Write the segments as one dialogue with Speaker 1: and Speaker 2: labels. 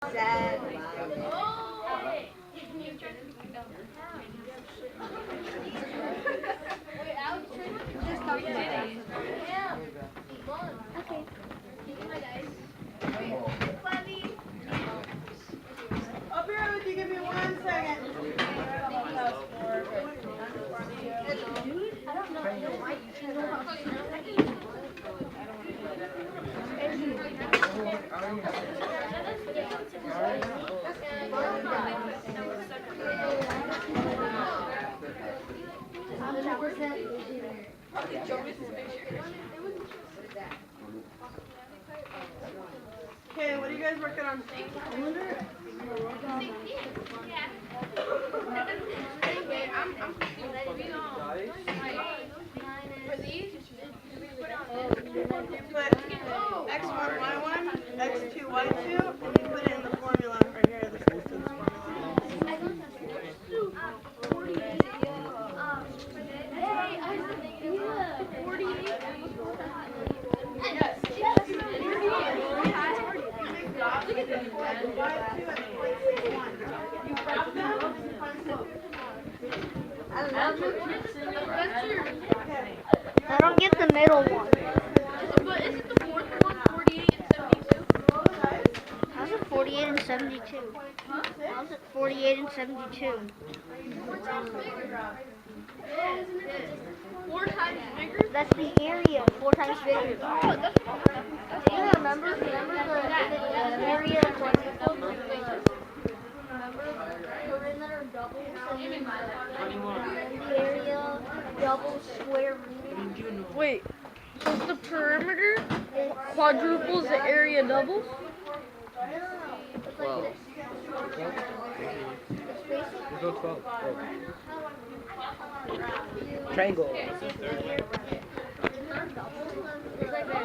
Speaker 1: Up here, would you give me 1 second? Okay, what are you guys working on? Put x1, y1, x2, y2, and you put it in the formula right here, the distance formula.
Speaker 2: I don't get the middle one.
Speaker 3: But isn't the fourth one 48 and 72?
Speaker 2: How's it 48 and 72? How's it 48 and 72?
Speaker 3: 4 times bigger?
Speaker 2: That's the area, 4 times bigger.
Speaker 3: Oh, that's
Speaker 2: Yeah, remember the area quadruple? Remember perimeter double, and the area double square root.
Speaker 3: Wait, so the perimeter quadruples the area doubles?
Speaker 2: It's like this. It's basically
Speaker 4: Go 12. Triangle.
Speaker 2: it's like this.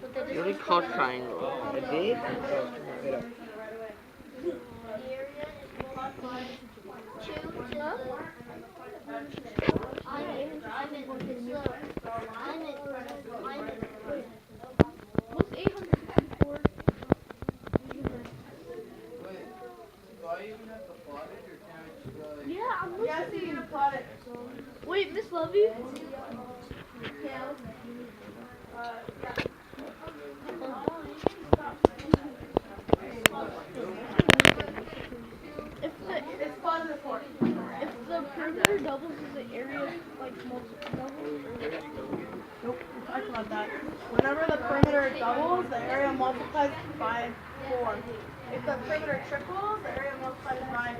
Speaker 2: But they
Speaker 4: What do you
Speaker 2: just
Speaker 4: call triangle? A D? Oh, wait up.
Speaker 2: the area is multiplied 2 to the
Speaker 3: What's 804? Yeah, I'm
Speaker 1: Yes, you can plot it.
Speaker 3: Wait, Miss Lovey?
Speaker 1: It's positive 4.
Speaker 3: If the perimeter doubles, is the area like doubles?
Speaker 1: Nope, we talked about that. Whenever the perimeter doubles, the area multiplies by 4. If the perimeter triples, the area multiplies by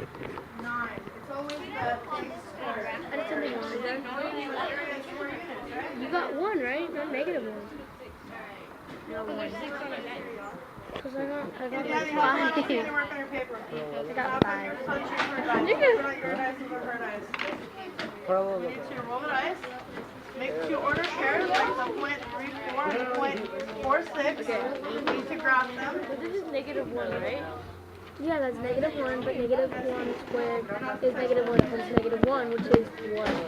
Speaker 1: 9. It's always the thing squared.
Speaker 3: I did something wrong again.
Speaker 1: The area is 4 units, right?
Speaker 3: You got 1, right? Not negative 1. No, 1. Because I got
Speaker 1: Yeah,
Speaker 3: like
Speaker 1: you have
Speaker 3: 5.
Speaker 1: to work on your paper.
Speaker 3: I got
Speaker 1: Now
Speaker 3: 5.
Speaker 1: put your dice. Put not your dice, but her dice. You need to roll the dice. Make 2 order pairs, like the .34 and the .46. You need to graph them.
Speaker 3: But this is negative 1, right?
Speaker 5: Yeah, that's negative 1, but negative 1 squared is negative 1 times negative 1, which is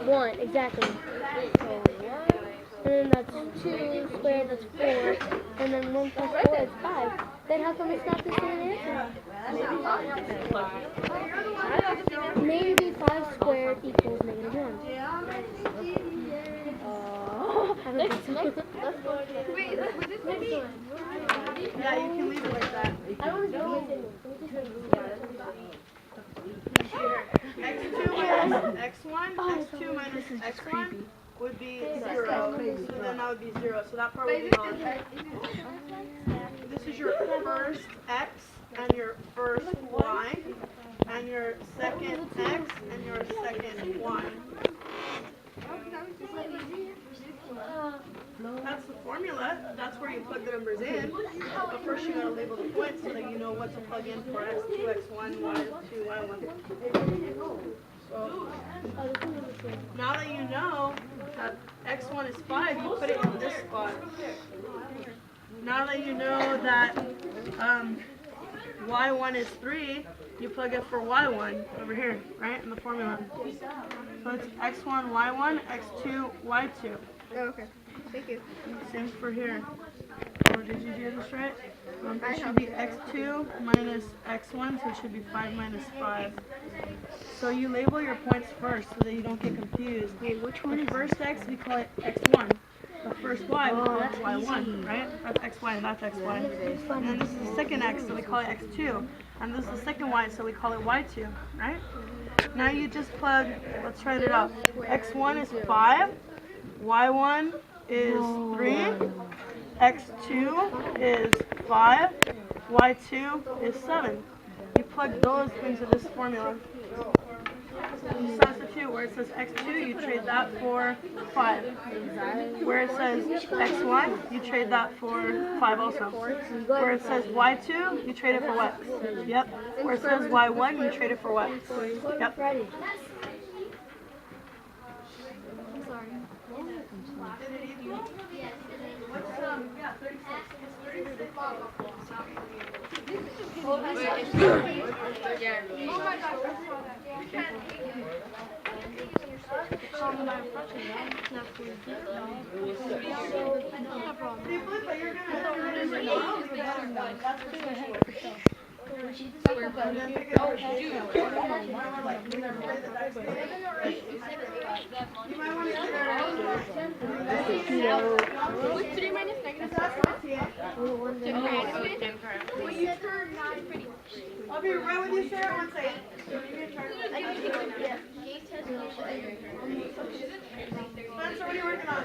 Speaker 5: 1. Exactly. And then that's 2 squared, that's 4. And then 1 plus 4 is 5. Then how come it's not the same answer? Maybe 5 squared equals negative 1.
Speaker 3: Let's go. Wait, was this maybe?
Speaker 1: Yeah, you can leave it like that.
Speaker 5: I don't know.
Speaker 1: X2 minus x1, x2 minus x1 would be 0. So then that would be 0. So that part would be gone. This is your first x and your first y, and your second x and your second y. That's the formula. That's where you plug the numbers in. But first you gotta label the points so that you know what to plug in for x2, x1, y2, y1. So now that you know that x1 is 5, you put it in this spot. Now that you know that y1 is 3, you plug it for y1 over here, right, in the formula. So it's x1, y1, x2, y2.
Speaker 5: Okay. Thank you.
Speaker 1: Same for here. Oh, did you do this right? It should be x2 minus x1, so it should be 5 minus 5. So you label your points first so that you don't get confused.
Speaker 3: Wait, which one
Speaker 1: The
Speaker 3: is
Speaker 1: first x, we call it x1. The first y, we call it y1, right? That's xy and that's xy. And then this is the second x, so we call it x2. And this is the second y, so we call it y2, right? Now you just plug, let's write it out. X1 is 5, y1 is 3, x2 is 5, y2 is 7. You plug those into this formula. You substitute where it says x2, you trade that for 5. Where it says x1, you trade that for 5 also. Where it says y2, you trade it for what? Yep. Where it says y1, you trade it for what? Yep.
Speaker 3: What's 3 minus negative 6?
Speaker 1: I'll be right with you, Sarah, one second. Spencer, what are you working on?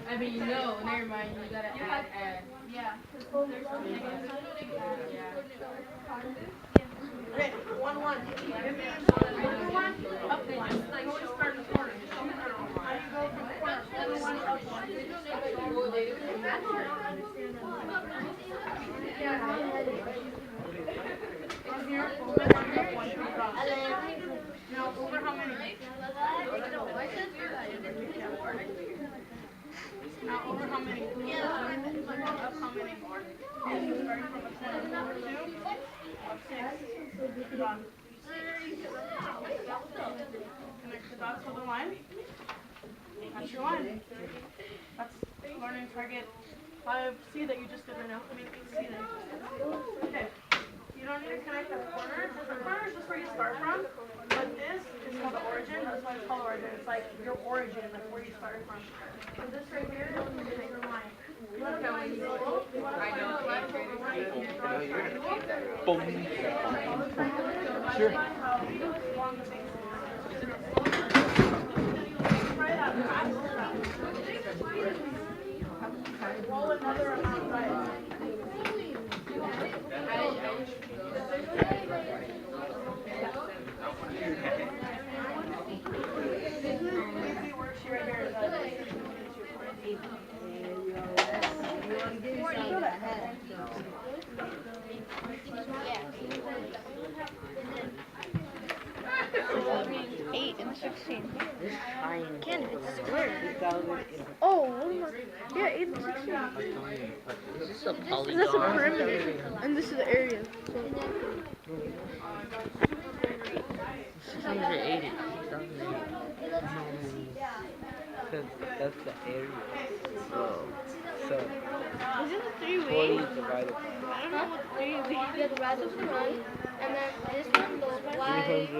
Speaker 6: I mean, no, never mind. You gotta add. Yeah.
Speaker 1: Okay, 1, 1. Give me over 1, up 1. Like, always start in corner. How do you go from corner? Over 1, up 1. From here, over 1, up 1. Across. Now, over how many? Now, over how many? Up how many? Starting from the corner. 2, up 6. Done. Connect the dots with a line. That's your line. That's learning target 5C that you just did right now. I mean, 8C that you just did. Okay. You don't need to connect the corner. The corner is just where you start from. But this is called the origin. That's why it's called origin. It's like your origin, like where you started from. So this right here is your line. You want to find zero. You want to find the left over right.
Speaker 4: Boom. Sure.
Speaker 1: Along the bases. Try that fast. Roll another amount right. Easy worksheet right here.
Speaker 2: Eight and 16.
Speaker 4: This triangle.
Speaker 3: Can't, it's square.
Speaker 4: 2,000
Speaker 3: Oh, what am I? Yeah, 8 and 16.
Speaker 4: Is this a polygon?
Speaker 3: That's a perimeter. And this is the area. So.
Speaker 4: 680. 'Cause that's the area. So
Speaker 3: Is it a 3-way?
Speaker 4: 40 divided by
Speaker 3: I don't know what 3-way.
Speaker 5: You have the rise of the run, and then this one, the y, the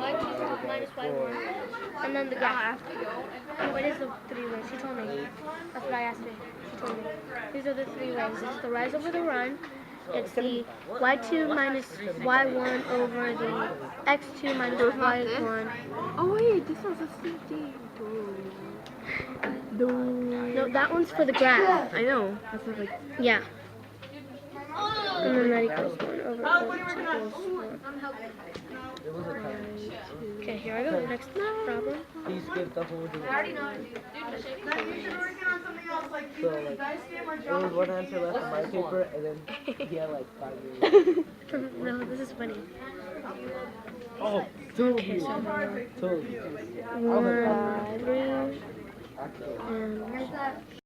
Speaker 5: y2 minus y1, and then the graph. What is the 3 ways? She told me. That's what I asked her. She told me. These are the 3 ways. It's the rise over the run. It's the y2 minus y1 over the x2 minus y1.
Speaker 3: Oh, wait, this one's a 50.
Speaker 5: No, that one's for the graph.
Speaker 3: I know. That's not like.
Speaker 5: Yeah. And then that equals 1 over
Speaker 1: What are you working on?
Speaker 4: It was a time.
Speaker 5: Okay, here I go. Next problem.
Speaker 4: He skipped the whole day.
Speaker 1: Now you should be working on something else, like
Speaker 4: So,
Speaker 1: either
Speaker 4: like,
Speaker 1: dice game or
Speaker 4: There was
Speaker 1: geometry.
Speaker 4: one answer left on my paper, and then he had like 5 years.
Speaker 5: No, this is funny.
Speaker 4: Oh, two of
Speaker 5: Okay,
Speaker 4: you.
Speaker 5: so
Speaker 4: Two of you.
Speaker 5: 1, 3,
Speaker 4: Actually.
Speaker 5: and